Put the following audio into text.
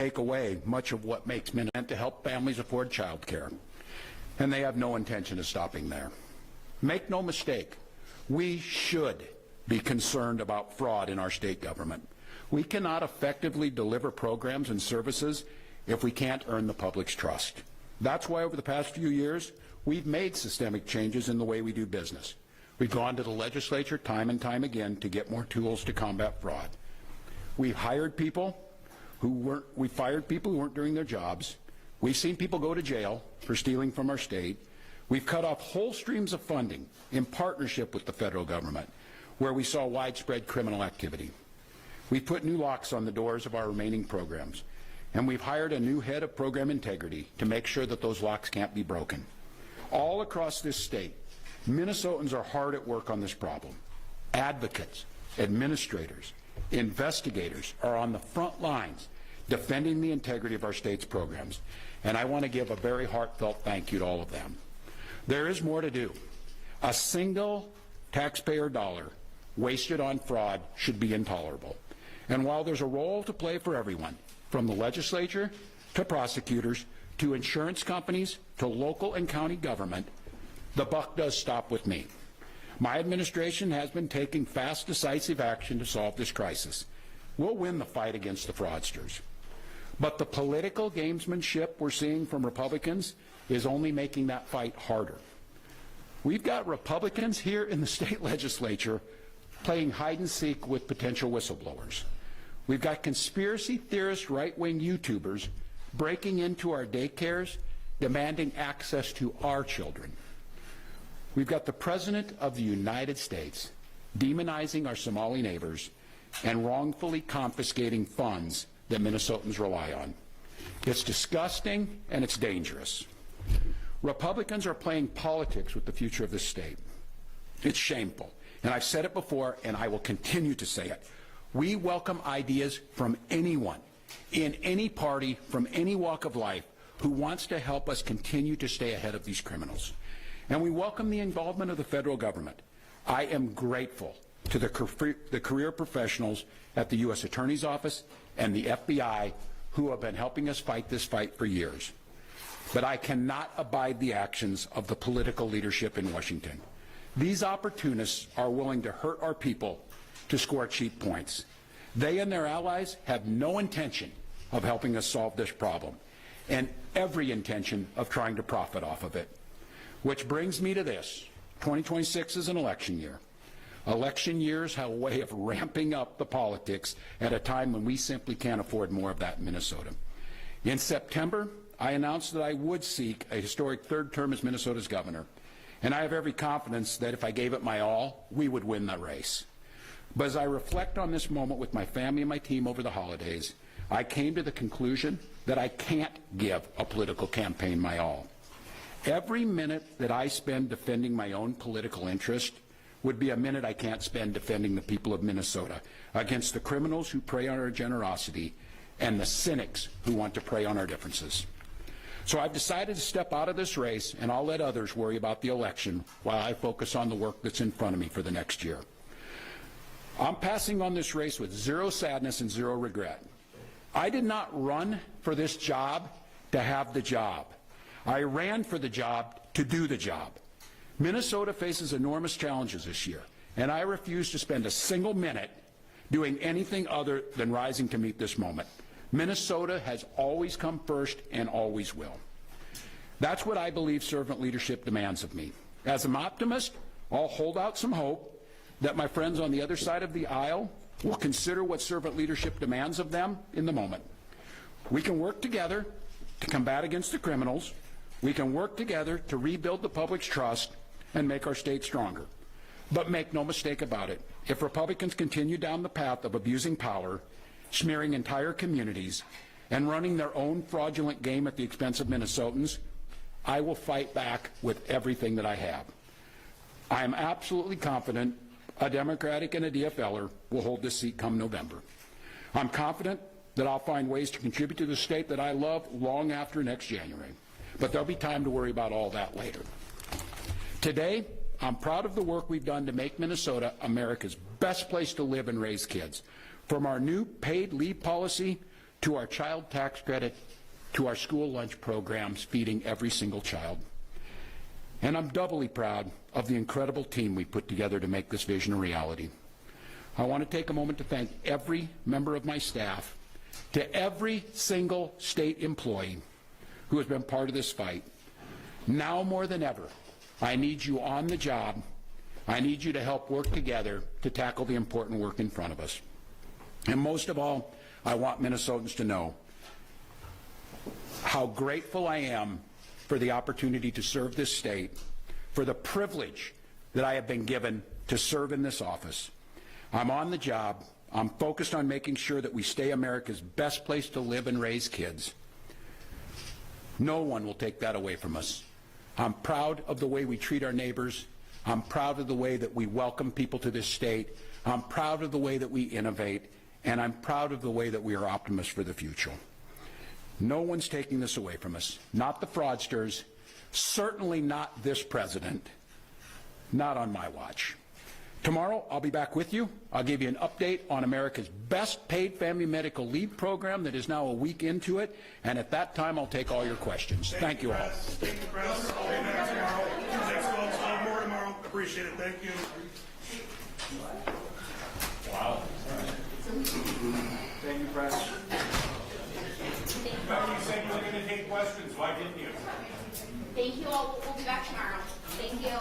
take away much of what makes Minnesota to help families afford child care. And they have no intention of stopping there. Make no mistake, we should be concerned about fraud in our state government. We cannot effectively deliver programs and services if we can't earn the public's trust. That's why over the past few years, we've made systemic changes in the way we do business. We've gone to the legislature time and time again to get more tools to combat fraud. We've hired people we fired people who weren't doing their jobs. We've seen people go to jail for stealing from our state. We've cut off whole streams of funding in partnership with the federal government, where we saw widespread criminal activity. We've put new locks on the doors of our remaining programs, and we've hired a new head of program integrity to make sure that those locks can't be broken. All across this state, Minnesotans are hard at work on this problem. Advocates, administrators, investigators are on the front lines defending the integrity of our state's programs, and I want to give a very heartfelt thank you to all of them. There is more to do. A single taxpayer dollar wasted on fraud should be intolerable. And while there's a role to play for everyone, from the legislature to prosecutors to insurance companies to local and county government, the buck does stop with me. My administration has been taking fast, decisive action to solve this crisis. We'll win the fight against the fraudsters. But the political gamesmanship we're seeing from Republicans is only making that fight harder. We've got Republicans here in the state legislature playing hide and seek with potential whistleblowers. We've got conspiracy theorist right-wing YouTubers breaking into our daycares, demanding access to our children. We've got the President of the United States demonizing our Somali neighbors and wrongfully confiscating funds that Minnesotans rely on. It's disgusting and it's dangerous. Republicans are playing politics with the future of this state. It's shameful. And I've said it before, and I will continue to say it. We welcome ideas from anyone, in any party, from any walk of life, who wants to help us continue to stay ahead of these criminals. And we welcome the involvement of the federal government. I am grateful to the career professionals at the U.S. Attorney's Office and the FBI who have been helping us fight this fight for years. But I cannot abide the actions of the political leadership in Washington. These opportunists are willing to hurt our people to score cheap points. They and their allies have no intention of helping us solve this problem, and every intention of trying to profit off of it. Which brings me to this. 2026 is an election year. Election years have a way of ramping up the politics at a time when we simply can't afford more of that in Minnesota. In September, I announced that I would seek a historic third term as Minnesota's governor, and I have every confidence that if I gave it my all, we would win the race. But as I reflect on this moment with my family and my team over the holidays, I came to the conclusion that I can't give a political campaign my all. Every minute that I spend defending my own political interest would be a minute I can't spend defending the people of Minnesota against the criminals who prey on our generosity and the cynics who want to prey on our differences. So I've decided to step out of this race, and I'll let others worry about the election while I focus on the work that's in front of me for the next year. I'm passing on this race with zero sadness and zero regret. I did not run for this job to have the job. I ran for the job to do the job. Minnesota faces enormous challenges this year, and I refuse to spend a single minute doing anything other than rising to meet this moment. Minnesota has always come first and always will. That's what I believe servant leadership demands of me. As an optimist, I'll hold out some hope that my friends on the other side of the aisle will consider what servant leadership demands of them in the moment. We can work together to combat against the criminals. We can work together to rebuild the public's trust and make our state stronger. But make no mistake about it, if Republicans continue down the path of abusing power, smearing entire communities, and running their own fraudulent game at the expense of Minnesotans, I will fight back with everything that I have. I am absolutely confident a Democratic and a DFLer will hold this seat come November. I'm confident that I'll find ways to contribute to the state that I love long after next January. But there'll be time to worry about all that later. Today, I'm proud of the work we've done to make Minnesota America's best place to live and raise kids. From our new paid leave policy to our child tax credit, to our school lunch programs feeding every single child. And I'm doubly proud of the incredible team we put together to make this vision a reality. I want to take a moment to thank every member of my staff, to every single state employee who has been part of this fight. Now more than ever, I need you on the job. I need you to help work together to tackle the important work in front of us. And most of all, I want Minnesotans to know how grateful I am for the opportunity to serve this state, for the privilege that I have been given to serve in this office. I'm on the job. I'm focused on making sure that we stay America's best place to live and raise kids. No one will take that away from us. I'm proud of the way we treat our neighbors. I'm proud of the way that we welcome people to this state. I'm proud of the way that we innovate. And I'm proud of the way that we are optimists for the future. No one's taking this away from us. Not the fraudsters, certainly not this president, not on my watch. Tomorrow, I'll be back with you. I'll give you an update on America's best paid family medical leave program that is now a week into it, and at that time, I'll take all your questions. Thank you all. Thank you, Press. I'll be back tomorrow. Thanks, Walz. I'll have more tomorrow. Appreciate it. Thank you. Wow. Thank you, Press. Becky, you said you were going to take questions. Why didn't you? Thank you all. We'll be back tomorrow. Thank you.